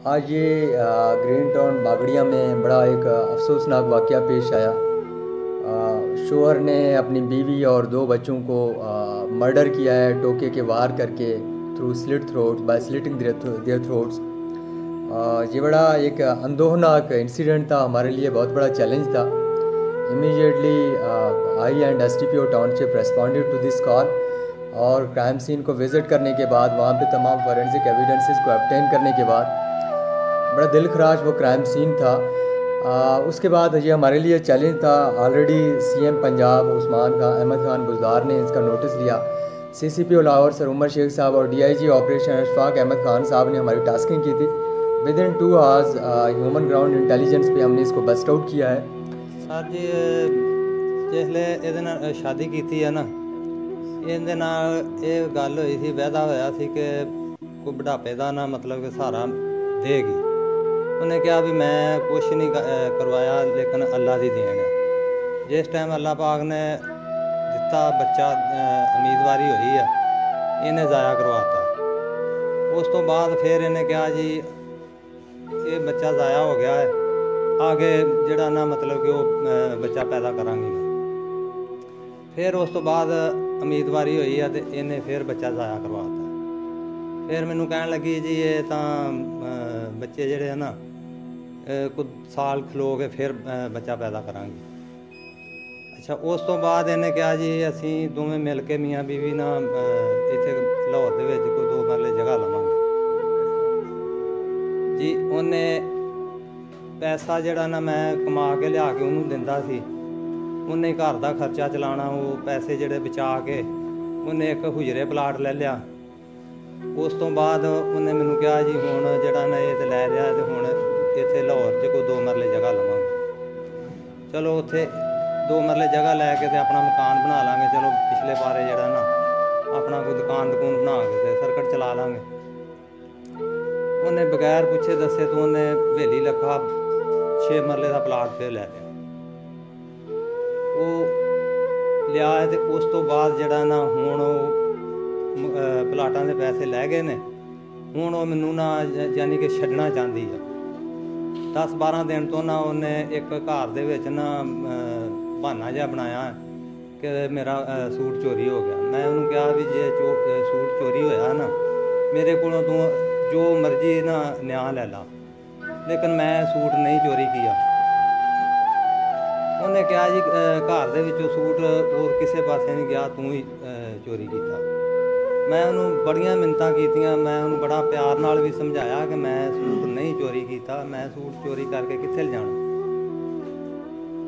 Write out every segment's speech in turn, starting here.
आज ये green town Bagadia में बड़ा एक अफसोसनाक वाक़या पेश आया। शोहर ने अपनी बीवी और 2 बच्चों को मर्डर किया है टोके के वार करके through slit throat by slitting their throats. ये बड़ा एक अंदोहनाक इंसिडेंट था, हमारे लिए बहुत बड़ा चैलेंज था। Immediately I and SDPO township responded to this call और क्राइम सीन को विज़िट करने के बाद वहाँ पे तमाम फॉरेंसिक एविडेंसेस को ऑब्टेन करने के बाद बड़ा दिल खराश वो क्राइम सीन था। उसके बाद ये हमारे लिए चैलेंज था। ऑलरेडी सीएम पंजाब उस्मान खान अहमद खान बुज़दार ने इसका नोटिस लिया। सीसीपी लाहौर सर उमर शेख साहब और डीआईजी ऑपरेशन अशफाक अहमद खान साहब ने हमारी टास्किंग की थी। With in 2 hours human ground intelligence पे हमने इसको बस्ट आउट किया है। सर जी जिसले ये शादी की है ना, ये गल हुई थी, वायदा होया सी कि कोई बुढ़ापे का ना मतलब कि सहारा देगी। उन्हें कहा भी मैं कुछ नहीं करवाया, लेकिन अल्लाह की देन है। जिस टाइम अल्लाह पाक ने दिता बच्चा उम्मीदवारी हुई है, इन्हें ज़ाया करवाता। उस तो बाद फिर इन्हें कहा जी ये बच्चा ज़ाया हो गया है, आगे जड़ा ना मतलब कि वो बच्चा पैदा करांगी मैं। फिर उस तो बाद उम्मीदवारी हुई है तो इन्हें फिर बच्चा ज़ाया करवाता। फिर मैनू कहन लगी जी ये तो बच्चे जड़े है ना कुछ साल खलो के फिर बच्चा पैदा करांगे। अच्छा, उस तो बाद इन्हें कहा जी असी दोवें मिल के मियाँ बीवी ना इत्थे लाहौर दे विच कोई 2 मरले जगह लवांगे जी। उन्हें पैसा जड़ा ना मैं कमा के लिया के उन्होंने दिंदा सी, उन्हें घर का खर्चा चलाना, वो पैसे जड़े बचा के उन्हें एक हुजरे प्लाट ले लिया। उस तो बाद उन्हें मैनू कहा जी हुण जड़ा ना ये तो लै लिया तो हुण इत्थे लाहौर च कोई 2 मरले जगह लवांगे। चलो उत्थे 2 मरले जगह लैके तो अपना मकान बना लांगे। चलो पिछले बारे जड़ा ना अपना कोई दुकान बना के सर्कट चला लांगे। उन्हें बगैर पुछे दसे तो उन्हें हवेली लखा 6 मरले का प्लाट फिर लै लिया। वो लिया है तो उस तो बाद जड़ा ना हुण प्लाटां दे पैसे लै गए ने। हुण वो मैनू ना यानी कि छड्डना चाहती है। 10-12 दिन तो ना उन्हें एक घर दे विच ना बहाना जिहा बनाया कि मेरा सूट चोरी हो गया। मैं उन्होंने कहा भी जे सूट चोरी होया ना मेरे को तू जो मर्जी ना न्याय लै ला, लेकिन मैं सूट नहीं चोरी किया। उन्हें कहा जी घर दे विचों सूट और किसी पासे नहीं गया, तू ही चोरी किया। मैं उन्होंने बड़ियां मिन्नतां कीतियां, मैं उन्होंने बड़ा प्यार नाल भी समझाया कि मैं सूट नहीं चोरी किया, मैं सूट चोरी करके कित्थे ले जाना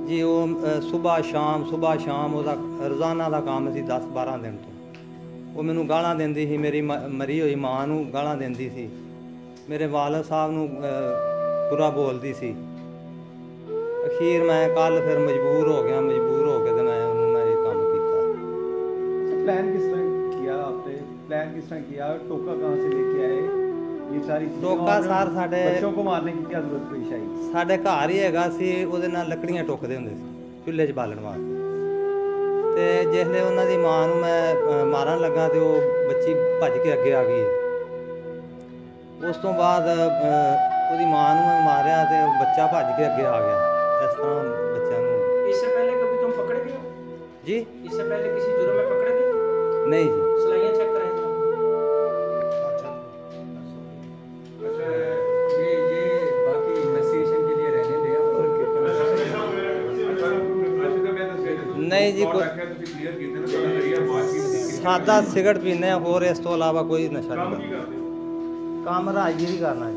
जी। वो सुबह शाम उसका रोज़ाना का काम सी 10-12 दिन तो। वो मैनू गालां देंदी सी, मेरी मरी हुई माँ नूं गालां देंदी सी, मेरे वालिद साहब नूं बुरा बोलदी सी। अखीर मैं कल फिर मजबूर हो के तो मैं उन्होंने ये काम किया। प्लान किस तरह किया आपने? प्लान किस तरह किया? टोका कहाँ से लेके आए? ये सारी टोका सर साडे बच्चों को मारने की क्या जरूरत पेश आई? साडे घर ही हैगा सी, उहदे नाल लकड़ियां टुकदे हुंदे सी चुल्हे 'च बालन वास्ते। ते जिसले उन्हां दी मां नूं मैं मारन लगा तो वो बच्ची भज के अगे आ गई। उस तो बाद उहदी मां नूं मैं मारिया तो बच्चा भज के अगे आ गया। इस तरह बच्चों नूं। इससे पहले कभी तुम पकड़े गए हो जी? इससे पहले किसी जुर्म में पकड़े गए? नहीं जी। सलाइयाँ चेक कराई थी? ये बाकी इन्वेस्टिगेशन के लिए रहने दें। नहीं जी, सादा सिगरट पीने और इस तो इलावा कोई नशा नहीं। काम राजगिरी करना है।